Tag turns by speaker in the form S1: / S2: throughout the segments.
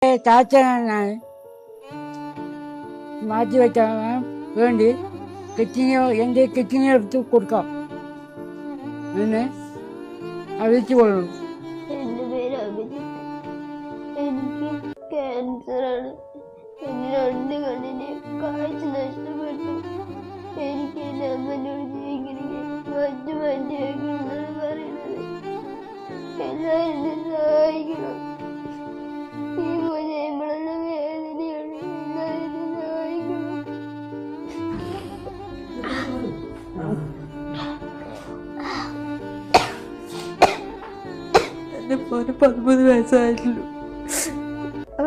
S1: ചാച്ചനാണ് മാറ്റി വയ്ക്കാൻ വേണ്ടി എൻ്റെ കിഡ്നി എടുത്ത് കൊടുക്കാം എന്നെ അറിയിച്ചു കൊള്ളണം.
S2: എൻ്റെ പേര് അഭിജിത്ത്. എനിക്ക് ക്യാൻസറാണ്. എൻ്റെ 2 കണ്ണിനെ കാഴ്ച നഷ്ടപ്പെട്ടു. എനിക്ക് എൻ്റെ അമ്മനോട് ജീവിക്കണമെങ്കിൽ മാറ്റി വയ്ക്കണമെന്നാണ് പറയുന്നത്. എല്ലാവരും എന്നെ സഹായിക്കണം. ഈ മോനെ നമ്മളെല്ലാം വേദനയാണ്. എല്ലാവരും എന്നെ സഹായിക്കണം.
S3: എൻ്റെ മോന് 13 വയസ്സായിട്ടുള്ളൂ.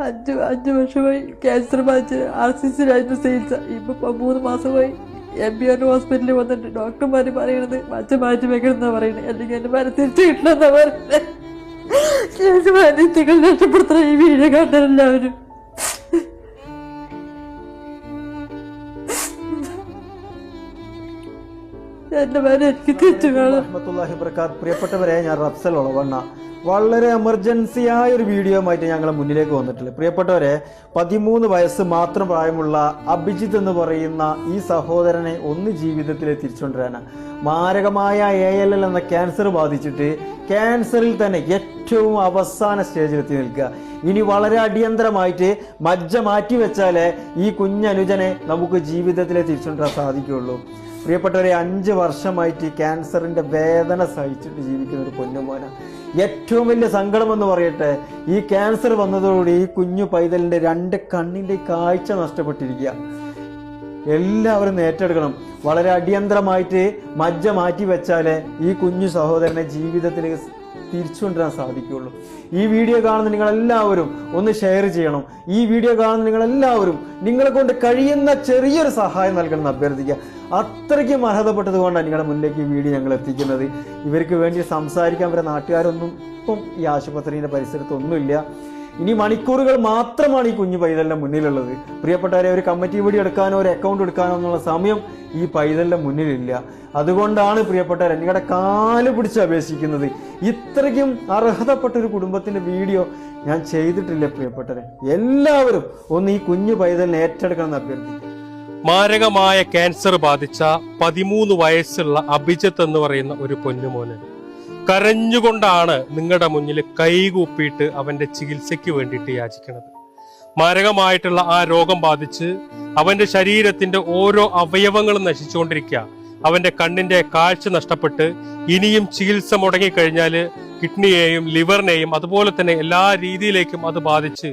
S3: 5 വർഷമായി ക്യാൻസർ ബാധിച്ച് RCCയിലായിരുന്നു ചികിത്സ. ഇപ്പൊ 3 മാസമായി MBR ഹോസ്പിറ്റലിൽ വന്നിട്ട് ഡോക്ടർമാർ പറയണത് മാറ്റി വെക്കണമെന്നാ പറയുന്നത്. അല്ലെങ്കിൽ എൻ്റെ മരം തിരിച്ചു കിട്ടണമെന്നാ പറയുന്നത്. നിങ്ങൾ രക്ഷപ്പെടുത്തണം. ഈ വീഡിയോ കണ്ടെല്ലാവരും എൻ്റെ മരം എനിക്ക് തിരിച്ചു കാണാം.
S4: പ്രിയപ്പെട്ടവരെ, ഞാൻ റഫ്സൽ ഒളവണ്ണ. വളരെ എമർജൻസിയായ ഒരു വീഡിയോ ആയിട്ട് ഞങ്ങളെ മുന്നിലേക്ക് വന്നിട്ടുള്ളത്. പ്രിയപ്പെട്ടവരെ, 13 വയസ്സ് മാത്രം പ്രായമുള്ള അഭിജിത്ത് എന്ന് പറയുന്ന ഈ സഹോദരനെ ഒന്ന് ജീവിതത്തിൽ തിരിച്ചുകൊണ്ടുവരാനാണ്. മാരകമായ ALL എന്ന ക്യാൻസർ ബാധിച്ചിട്ട് ക്യാൻസറിൽ തന്നെ ഏറ്റവും അവസാന സ്റ്റേജിലെത്തി നിൽക്കുക. ഇനി വളരെ അടിയന്തരമായിട്ട് മജ്ജ മാറ്റി വെച്ചാലേ ഈ കുഞ്ഞനുജനെ നമുക്ക് ജീവിതത്തിൽ തിരിച്ചുകൊണ്ടുവരാൻ സാധിക്കുകയുള്ളൂ. പ്രിയപ്പെട്ടവരെ, 5 വർഷമായിട്ട് ക്യാൻസറിന്റെ വേദന സഹിച്ചിട്ട് ജീവിക്കുന്ന ഒരു പൊന്നുമോന. ഏറ്റവും വലിയ സങ്കടം എന്ന് പറയട്ടെ, ഈ ക്യാൻസർ വന്നതോടുകൂടി ഈ കുഞ്ഞു പൈതലിന്റെ 2 കണ്ണിന്റെ കാഴ്ച നഷ്ടപ്പെട്ടിരിക്കുക. എല്ലാവരും ഏറ്റെടുക്കണം. വളരെ അടിയന്തരമായിട്ട് മജ്ജ മാറ്റി വെച്ചാലേ ഈ കുഞ്ഞു സഹോദരനെ ജീവിതത്തിലേക്ക് തിരിച്ചുകൊണ്ടുവരാൻ സാധിക്കുകയുള്ളൂ. ഈ വീഡിയോ കാണുന്ന നിങ്ങളെല്ലാവരും ഒന്ന് ഷെയർ ചെയ്യണം. ഈ വീഡിയോ കാണുന്ന നിങ്ങളെല്ലാവരും നിങ്ങളെ കൊണ്ട് കഴിയുന്ന ചെറിയൊരു സഹായം നൽകണമെന്ന് അഭ്യർത്ഥിക്കുക. അത്രയ്ക്കും അർഹതപ്പെട്ടത് കൊണ്ടാണ് നിങ്ങളുടെ മുന്നിലേക്ക് ഈ വീഡിയോ ഞങ്ങൾ എത്തിക്കുന്നത്. ഇവർക്ക് വേണ്ടി സംസാരിക്കാൻ വരെ നാട്ടുകാരൊന്നും ഇപ്പം ഈ ആശുപത്രിയുടെ പരിസരത്തൊന്നുമില്ല. ഇനി മണിക്കൂറുകൾ മാത്രമാണ് ഈ കുഞ്ഞു പൈതലിന്റെ മുന്നിലുള്ളത്. പ്രിയപ്പെട്ടവരെ, ഒരു കമ്മിറ്റി വീഡിയോ എടുക്കാനോ ഒരു അക്കൗണ്ട് എടുക്കാനോ എന്നുള്ള സമയം ഈ പൈതലിന്റെ മുന്നിലില്ല. അതുകൊണ്ടാണ് പ്രിയപ്പെട്ടവരെ നിങ്ങളുടെ കാല് പിടിച്ച് അപേക്ഷിക്കുന്നത്. ഇത്രയ്ക്കും അർഹതപ്പെട്ട ഒരു കുടുംബത്തിന്റെ വീഡിയോ ഞാൻ ചെയ്തിട്ടില്ല. പ്രിയപ്പെട്ടവരെ, എല്ലാവരും ഒന്ന് ഈ കുഞ്ഞു പൈതലിനെ ഏറ്റെടുക്കണം അഭ്യർത്ഥിക്കും.
S5: മാരകമായ ക്യാൻസർ ബാധിച്ച 13 വയസ്സുള്ള അഭിജിത്ത് എന്ന് പറയുന്ന ഒരു പൊന്നുമോന് കരഞ്ഞുകൊണ്ടാണ് നിങ്ങളുടെ മുന്നിൽ കൈകൂപ്പിയിട്ട് അവന്റെ ചികിത്സയ്ക്ക് വേണ്ടിയിട്ട് യാചിക്കുന്നത്. മാരകമായിട്ടുള്ള ആ രോഗം ബാധിച്ച് അവന്റെ ശരീരത്തിന്റെ ഓരോ അവയവങ്ങളും നശിച്ചുകൊണ്ടിരിക്കുക. അവന്റെ കണ്ണിന്റെ കാഴ്ച നഷ്ടപ്പെട്ട് ഇനിയും ചികിത്സ മുടങ്ങിക്കഴിഞ്ഞാൽ കിഡ്നിയെയും ലിവറിനെയും അതുപോലെ തന്നെ എല്ലാ രീതിയിലേക്കും അത് ബാധിച്ച്